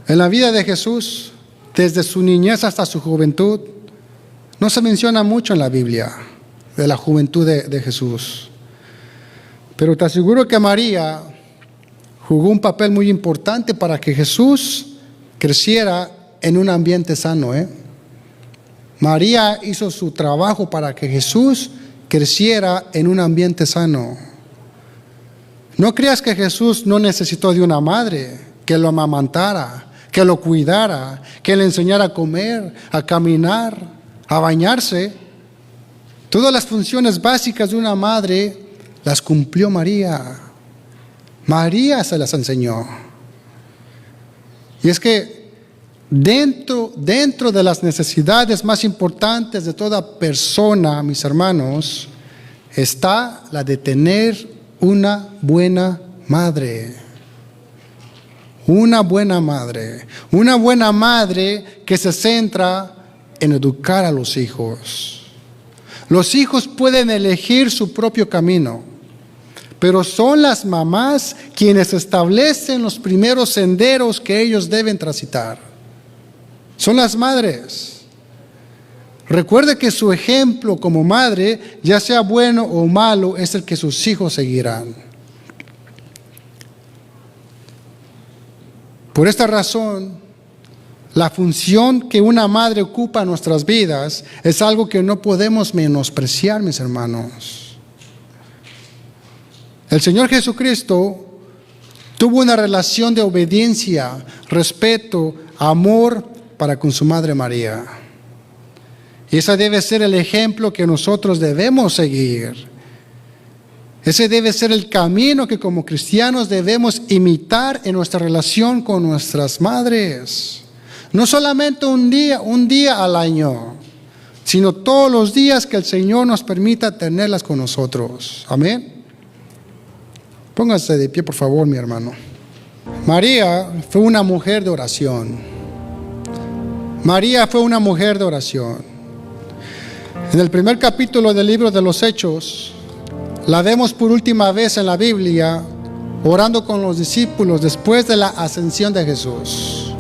En la vida de Jesús, desde su niñez hasta su juventud, no se menciona mucho en la Biblia de la juventud de Jesús. Pero te aseguro que María jugó un papel muy importante para que Jesús creciera en un ambiente sano. María hizo su trabajo para que Jesús creciera en un ambiente sano. No creas que Jesús no necesitó de una madre que lo amamantara, que lo cuidara, que le enseñara a comer, a caminar, a bañarse. Todas las funciones básicas de una madre las cumplió María. María se las enseñó. Y es que dentro de las necesidades más importantes de toda persona, mis hermanos, está la de tener una buena madre. Una buena madre. Una buena madre que se centra en educar a los hijos. Los hijos pueden elegir su propio camino, pero son las mamás quienes establecen los primeros senderos que ellos deben transitar. Son las madres. Recuerde que su ejemplo como madre, ya sea bueno o malo, es el que sus hijos seguirán. Por esta razón, la función que una madre ocupa en nuestras vidas es algo que no podemos menospreciar, mis hermanos. El Señor Jesucristo tuvo una relación de obediencia, respeto, amor para con su madre María. Y ese debe ser el ejemplo que nosotros debemos seguir. Ese debe ser el camino que como cristianos debemos imitar en nuestra relación con nuestras madres. No solamente un día al año, sino todos los días que el Señor nos permita tenerlas con nosotros. Amén. Póngase de pie, por favor, mi hermano. María fue una mujer de oración. María fue una mujer de oración. En el primer capítulo del libro de los Hechos, la vemos por última vez en la Biblia orando con los discípulos después de la ascensión de Jesús.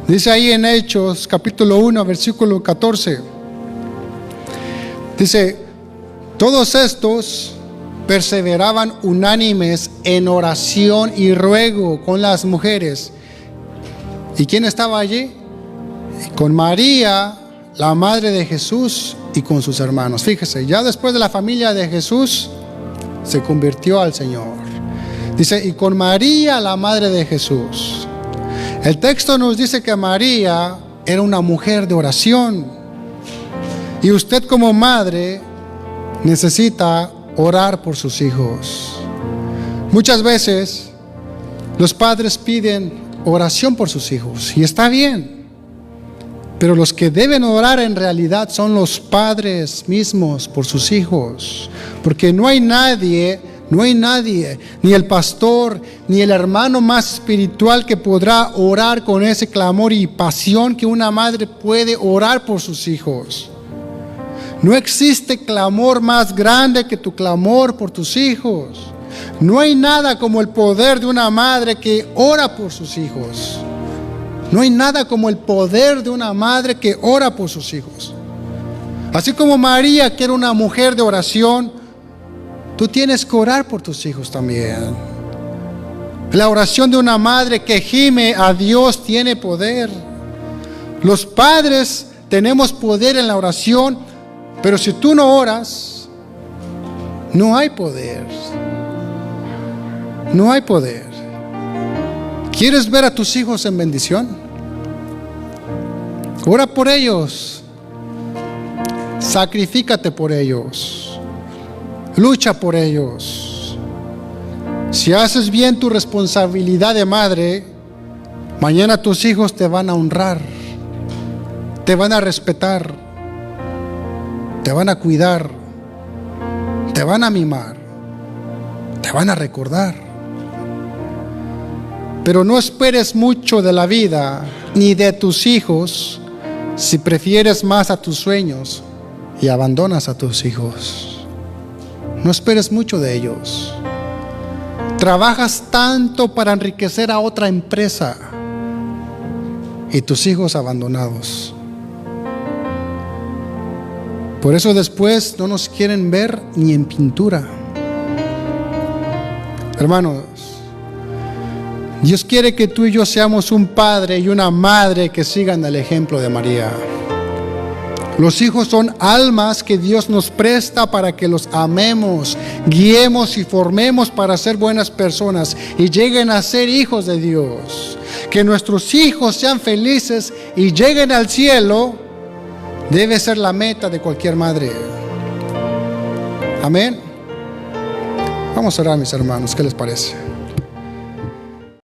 Dice ahí en Hechos capítulo 1 versículo 14. Dice, todos estos perseveraban unánimes en oración y ruego con las mujeres. ¿Y quién estaba allí? Con María, la madre de Jesús, y con sus hermanos. Fíjese, ya después de la familia de Jesús, se convirtió al Señor. Dice, y con María, la madre de Jesús. El texto nos dice que María era una mujer de oración. Y usted como madre necesita orar por sus hijos. Muchas veces los padres piden oración por sus hijos, y está bien. Pero los que deben orar en realidad son los padres mismos por sus hijos. Porque no hay nadie, ni el pastor, ni el hermano más espiritual que podrá orar con ese clamor y pasión que una madre puede orar por sus hijos. No existe clamor más grande que tu clamor por tus hijos. No hay nada como el poder de una madre que ora por sus hijos. No hay nada como el poder de una madre que ora por sus hijos. Así como María, que era una mujer de oración, tú tienes que orar por tus hijos también. La oración de una madre que gime a Dios tiene poder. Los padres tenemos poder en la oración, pero si tú no oras, no hay poder. No hay poder. ¿Quieres ver a tus hijos en bendición? Ora por ellos. Sacrifícate por ellos. Lucha por ellos. Si haces bien tu responsabilidad de madre, mañana tus hijos te van a honrar, te van a respetar, te van a cuidar, te van a mimar, te van a recordar. Pero no esperes mucho de la vida ni de tus hijos si prefieres más a tus sueños y abandonas a tus hijos. No esperes mucho de ellos. Trabajas tanto para enriquecer a otra empresa y tus hijos abandonados. Por eso después no nos quieren ver ni en pintura. Hermanos, Dios quiere que tú y yo seamos un padre y una madre que sigan el ejemplo de María. Los hijos son almas que Dios nos presta para que los amemos, guiemos y formemos para ser buenas personas y lleguen a ser hijos de Dios. Que nuestros hijos sean felices y lleguen al cielo debe ser la meta de cualquier madre. Amén. Vamos a orar, mis hermanos, ¿qué les parece?